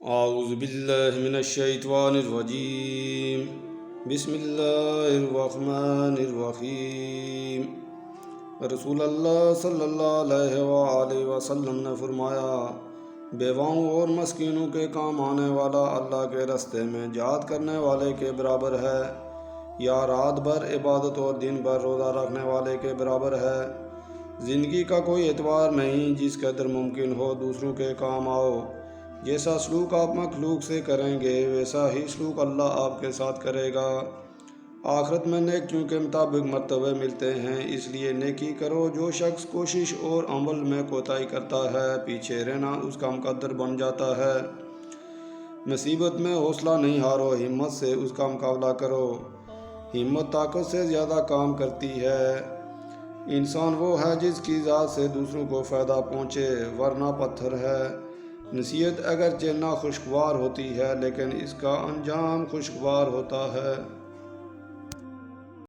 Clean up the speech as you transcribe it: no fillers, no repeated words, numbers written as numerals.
اعوذ باللہ من الشیطان الرجیم بسم اللہ الرحمن الرحیم۔ رسول اللہ صلی اللہ علیہ وآلہ وسلم نے فرمایا، بیواؤں اور مسکینوں کے کام آنے والا اللہ کے راستے میں جہاد کرنے والے کے برابر ہے، یا رات بھر عبادت اور دن بھر روزہ رکھنے والے کے برابر ہے۔ زندگی کا کوئی اعتبار نہیں جس قدر ممکن ہو دوسروں کے کام آؤ۔ جیسا سلوک آپ مخلوق سے کریں گے ویسا ہی سلوک اللہ آپ کے ساتھ کرے گا۔ آخرت میں نیکیوں کے مطابق مرتبے ملتے ہیں، اس لیے نیکی کرو۔ جو شخص کوشش اور عمل میں کوتاہی کرتا ہے، پیچھے رہنا اس کا مقدر بن جاتا ہے۔ مصیبت میں حوصلہ نہیں ہارو، ہمت سے اس کا مقابلہ کرو۔ ہمت طاقت سے زیادہ کام کرتی ہے۔ انسان وہ ہے جس کی ذات سے دوسروں کو فائدہ پہنچے، ورنہ پتھر ہے۔ نصیحت اگرچہ ناخوشگوار ہوتی ہے لیکن اس کا انجام خوشگوار ہوتا ہے۔